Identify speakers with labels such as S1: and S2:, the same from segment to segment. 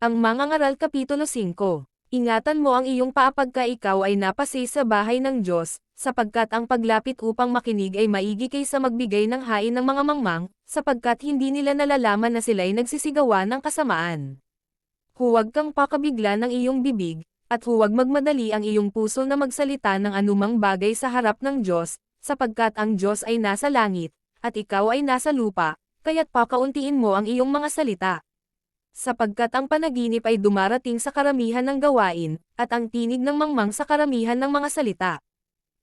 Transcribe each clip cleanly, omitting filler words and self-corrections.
S1: Ang Mangangaral Kapitulo 5. Ingatan mo ang iyong paa pagka ikaw ay napasay sa bahay ng Diyos, sapagkat ang paglapit upang makinig ay maigi kaysa magbigay ng hain ng mga mangmang, sapagkat hindi nila nalalaman na sila'y nagsisigawa ng kasamaan. Huwag kang pakabigla ng iyong bibig, at huwag magmadali ang iyong puso na magsalita ng anumang bagay sa harap ng Diyos, sapagkat ang Diyos ay nasa langit, at ikaw ay nasa lupa, kaya't pakauntiin mo ang iyong mga salita. Sapagkat ang panaginip ay dumarating sa karamihan ng gawain, at ang tinig ng mangmang sa karamihan ng mga salita.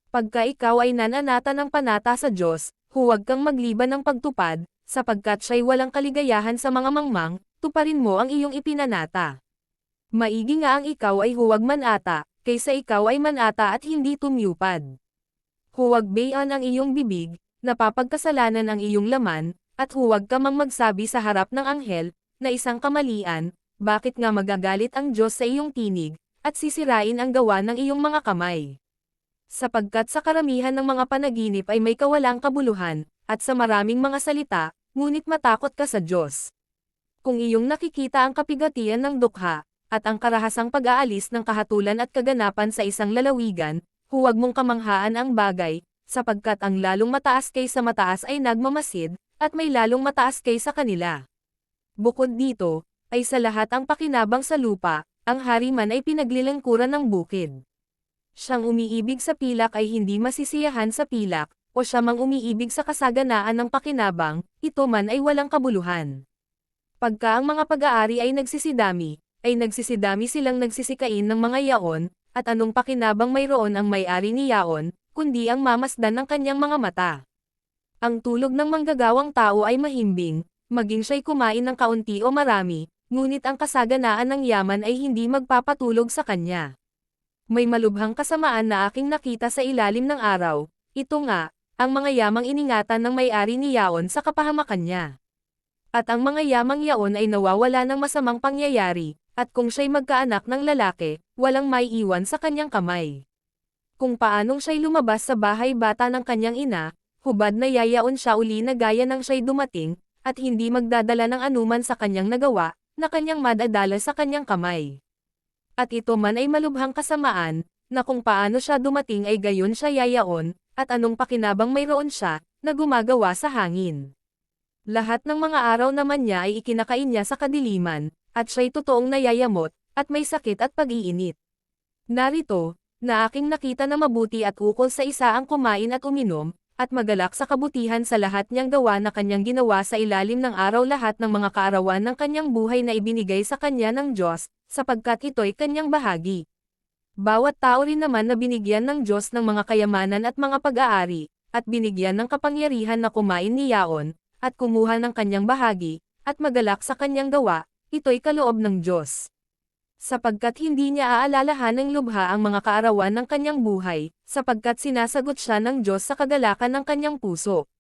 S1: Pagka ikaw ay nananata ng panata sa Diyos, huwag kang magliban ng pagtupad, sapagkat siya'y walang kaligayahan sa mga mangmang, tuparin mo ang iyong ipinanata. Maigi nga ang ikaw ay huwag manata, kaysa ikaw ay manata at hindi tumyupad. Huwag bayan ang iyong bibig, napapagkasalanan ang iyong laman, at huwag ka mang magsabi sa harap ng anghel, na isang kamalian, bakit nga magagalit ang Diyos sa iyong tinig, at sisirain ang gawa ng iyong mga kamay. Sapagkat sa karamihan ng mga panaginip ay may kawalang kabuluhan, at sa maraming mga salita, ngunit matakot ka sa Diyos. Kung iyong nakikita ang kapigatian ng dukha, at ang karahasang pag-aalis ng kahatulan at kaganapan sa isang lalawigan, huwag mong kamanghaan ang bagay, sapagkat ang lalong mataas kaysa mataas ay nagmamasid, at may lalong mataas kaysa kanila. Bukod dito, ay sa lahat ang pakinabang sa lupa, ang hari man ay pinaglilingkuran ng bukid. Siyang umiibig sa pilak ay hindi masisiyahan sa pilak, o siya mang umiibig sa kasaganaan ng pakinabang, ito man ay walang kabuluhan. Pagka ang mga pag-aari ay nagsisidami silang nagsisikain ng mga yaon, at anong pakinabang mayroon ang may-ari ni yaon, kundi ang mamasdan ng kanyang mga mata. Ang tulog ng manggagawang tao ay mahimbing, maging siya'y kumain ng kaunti o marami, ngunit ang kasaganaan ng yaman ay hindi magpapatulog sa kanya. May malubhang kasamaan na aking nakita sa ilalim ng araw, ito nga, ang mga yamang iningatan ng may-ari ni yaon sa kapahamakan niya. At ang mga yamang yaon ay nawawala ng masamang pangyayari, at kung siya'y magkaanak ng lalaki, walang maiiwan sa kanyang kamay. Kung paanong siya'y lumabas sa bahay bata ng kanyang ina, hubad na yayaon siya uli na gaya ng siya'y dumating, at hindi magdadala ng anuman sa kanyang nagawa, na kanyang madadala sa kanyang kamay. At ito man ay malubhang kasamaan, na kung paano siya dumating ay gayon siya yayaon, at anong pakinabang mayroon siya, na gumagawa sa hangin. Lahat ng mga araw naman niya ay ikinakain niya sa kadiliman, at siya'y totoong nayayamot, at may sakit at pag-iinit. Narito, na aking nakita na mabuti at ukol sa isa ang kumain at uminom, at magalak sa kabutihan sa lahat niyang gawa na kanyang ginawa sa ilalim ng araw lahat ng mga kaarawan ng kanyang buhay na ibinigay sa kanya ng Diyos, sapagkat ito'y kanyang bahagi. Bawat tao rin naman na binigyan ng Diyos ng mga kayamanan at mga pag-aari, at binigyan ng kapangyarihan na kumain ni yaon, at kumuha ng kanyang bahagi, at magalak sa kanyang gawa, ito'y kaloob ng Diyos. Sapagkat hindi niya aalalahan ng lubha ang mga kaarawan ng kanyang buhay, sapagkat sinasagot siya ng Diyos sa kagalakan ng kanyang puso.